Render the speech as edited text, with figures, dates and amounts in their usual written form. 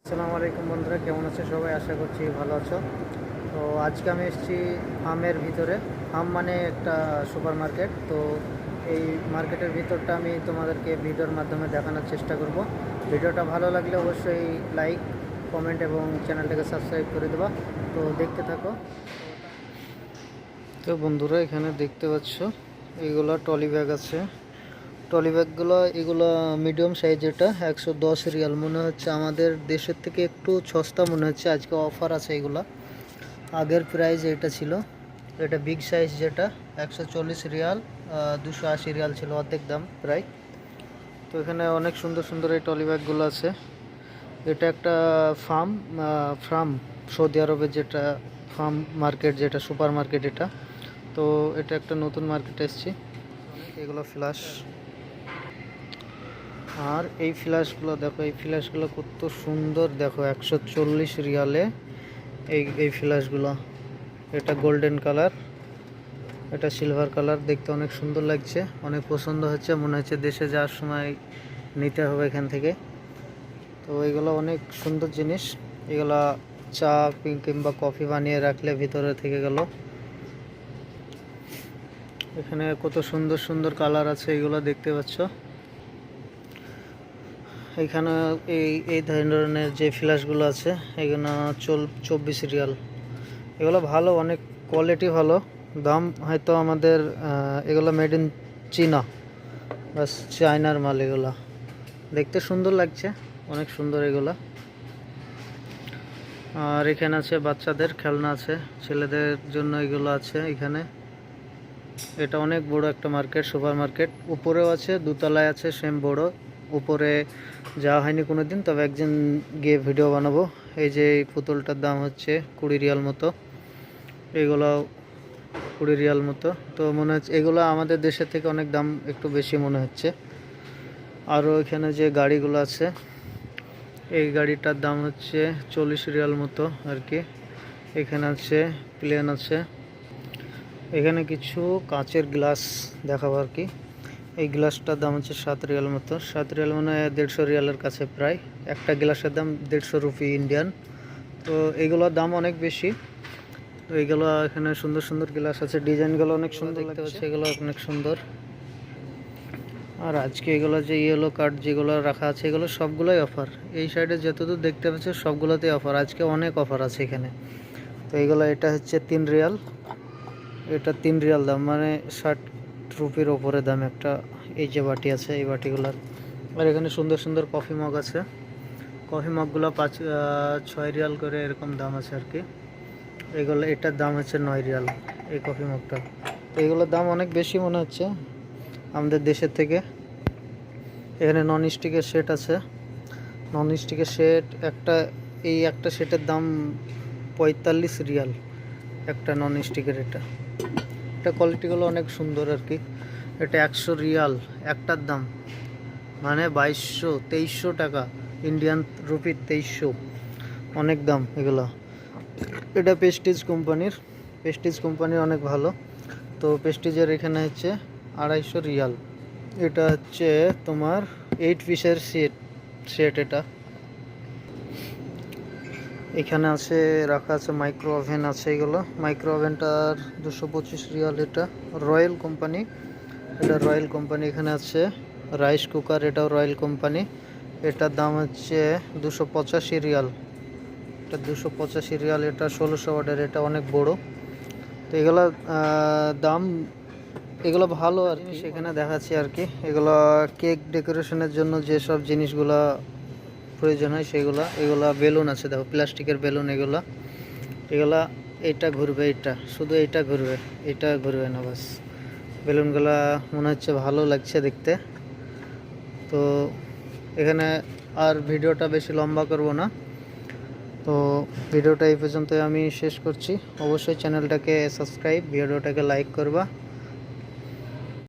আসসালামু আলাইকুম বন্ধুরা, কেমন আছো সবাই? আশা করছি ভালো আছো। তো আজকে আমি এসেছি ফার্মের ভিতরে। ফার্ম মানে একটা সুপার মার্কেট। তো এই মার্কেটের ভিতরটা আমি তোমাদেরকে ভিডিওর মাধ্যমে দেখানোর চেষ্টা করব। ভিডিওটা ভালো লাগলে অবশ্যই লাইক, কমেন্ট এবং চ্যানেলটাকে সাবস্ক্রাইব করে দেবা। তো দেখতে থাকো। তো বন্ধুরা, এখানে দেখতে পাচ্ছ এইগুলো টলি ব্যাগ আছে। ট্রলি ব্যাগগুলো এগুলো মিডিয়াম সাইজ, এটা 110 রিয়াল মনে হচ্ছে। আমাদের দেশের থেকে একটু সস্তা মনে হচ্ছে, আজকে অফার আছে এগুলো। আগের প্রাইস এটা ছিল, এটা বিগ সাইজ যেটা 140 রিয়াল, 280 রিয়াল ছিল, অর্ধেক দাম প্রায়। তো এখানে অনেক সুন্দর সুন্দর এই ট্রলি ব্যাগগুলো আছে। এটা একটা ফার্ম ফার্ম সৌদি আরবের যেটা ফার্ম মার্কেট, যেটা সুপার মার্কেট এটা। তো এটা একটা নতুন মার্কেটে এসেছি। এগুলো ফ্ল্যাশ, আর এই ফ্ল্যাশগুলো দেখো, এই ফ্ল্যাশগুলো কত সুন্দর দেখো, 140 রিয়ালে এই ফ্ল্যাশগুলো। এটা গোল্ডেন কালার, এটা সিলভার কালার, দেখতে অনেক সুন্দর লাগছে, অনেক পছন্দ হচ্ছে। মনে হচ্ছে দেশে যাওয়ার সময় নিতে হবে এখান থেকে। তো এগুলো অনেক সুন্দর জিনিস। এগুলা চা কিংবা কফি বানিয়ে রাখলে ভিতরে থেকে গেল। এখানে কত সুন্দর সুন্দর কালার আছে, এগুলো দেখতে পাচ্ছ। এখানে এই ধরনের যে ফ্ল্যাশগুলো আছে এগুলো 24 রিয়াল। এগুলো ভালো, অনেক কোয়ালিটি ভালো। দাম হয়তো আমাদের এগুলো মেড ইন চীনা, বাস চায়নার মাল। এগুলো দেখতে সুন্দর লাগছে, অনেক সুন্দর এগুলো। আর এখানে আছে বাচ্চাদের খেলনা আছে, ছেলেদের জন্য এগুলো আছে এখানে। এটা অনেক বড় একটা মার্কেট, সুপার মার্কেট। উপরেও আছে, দোতলায় আছে, সেম বড়। উপরে যাওয়া হয়নি কোনো দিন, তবে একদিন গিয়ে ভিডিও বানাবো। এই যে এই পুতুলটার দাম হচ্ছে 20 রিয়াল মতো, এগুলো 20 রিয়াল মতো। তো মনে হচ্ছে এগুলো আমাদের দেশের থেকে অনেক দাম একটু বেশি মনে হচ্ছে। আরও এখানে যে গাড়িগুলো আছে, এই গাড়িটার দাম হচ্ছে 40 রিয়াল মতো আর কি। এখানে আছে প্লেন আছে। এখানে কিছু কাচের গ্লাস দেখাবো আর কি। এই গ্লাসটার দাম হচ্ছে 7 রিয়াল মতো। 7 রিয়াল মানে 150 রিয়ালের কাছে প্রায়। একটা গ্লাসের দাম 150 রুপি ইন্ডিয়ান। তো এইগুলোর দাম অনেক বেশি। তো এইগুলো এখানে সুন্দর সুন্দর গ্লাস আছে, ডিজাইনগুলো অনেক সুন্দর দেখতে পাচ্ছি, এগুলো অনেক সুন্দর। আর আজকে এগুলো যে ইয়েলো কার্ড যেগুলো রাখা আছে, এগুলো সবগুলোই অফার। এই সাইডে যতদূর দেখতে পাচ্ছি সবগুলোতেই অফার, আজকে অনেক অফার আছে এখানে। তো এইগুলো, এটা হচ্ছে 3 রিয়াল, এটা 3 রিয়াল দাম, মানে 60 রুপির ওপরে দাম একটা। এই যে বাটি আছে, এই বাটিগুলোর। আর এখানে সুন্দর সুন্দর কফি মগ আছে। কফি মগগুলো 6 রিয়াল করে এরকম দাম আছে আর কি। এগুলো, এটার দাম হচ্ছে 9 রিয়াল এই কফি মগটা। তো এগুলোর দাম অনেক বেশি মনে হচ্ছে আমাদের দেশের থেকে। এখানে নন স্টিকের সেট আছে, নন স্টিকের সেট একটা। এই একটা সেটের দাম 45 রিয়াল একটা নন স্টিকের। এটা কোয়ালিটিগুলো অনেক সুন্দর আর কি। এটা 100 রিয়াল একটার দাম, মানে 2200-2300 টাকা ইন্ডিয়ান রুপি, 2300, অনেক দাম এগুলো। এটা পেস্টিজ কোম্পানির অনেক ভালো। তো পেস্টিজের এখানে হচ্ছে 250 রিয়াল। এটা হচ্ছে তোমার 8 পিসের সেট এটা। এখানে আছে রাখা আছে মাইক্রো ওভেন আছে, এগুলো মাইক্রো ওভেনটার 225 রিয়াল। এটা রয়্যাল কোম্পানি, এটা রয়্যাল কোম্পানি। এখানে আছে রাইস কুকার, এটাও রয়্যাল কোম্পানি। এটার দাম হচ্ছে 285 রিয়াল, এটা 285 রিয়াল। এটা 1600 ওয়াটের, এটা অনেক বড়। তো এগুলো দাম, এগুলো ভালো আর কি। সেখানে দেখাচ্ছি আর কি, এগুলো কেক ডেকোরেশনের জন্য যেসব জিনিসগুলো প্রয়োজন হয় সেগুলো। এগুলা বেলুন আছে দেখো, প্লাস্টিকের বেলুন এগুলা। এগুলা এটা ঘুরবে, এটা শুধু এটা ঘুরবে, এটা ঘুরবে না, বাস। বেলুনগুলা মনে হচ্ছে ভালো লাগছে দেখতে। তো এখানে আর ভিডিওটা বেশি লম্বা করব না, তো ভিডিওটা এই পর্যন্ত আমি শেষ করছি। অবশ্যই চ্যানেলটাকে সাবস্ক্রাইব, ভিডিওটাকে লাইক করবা।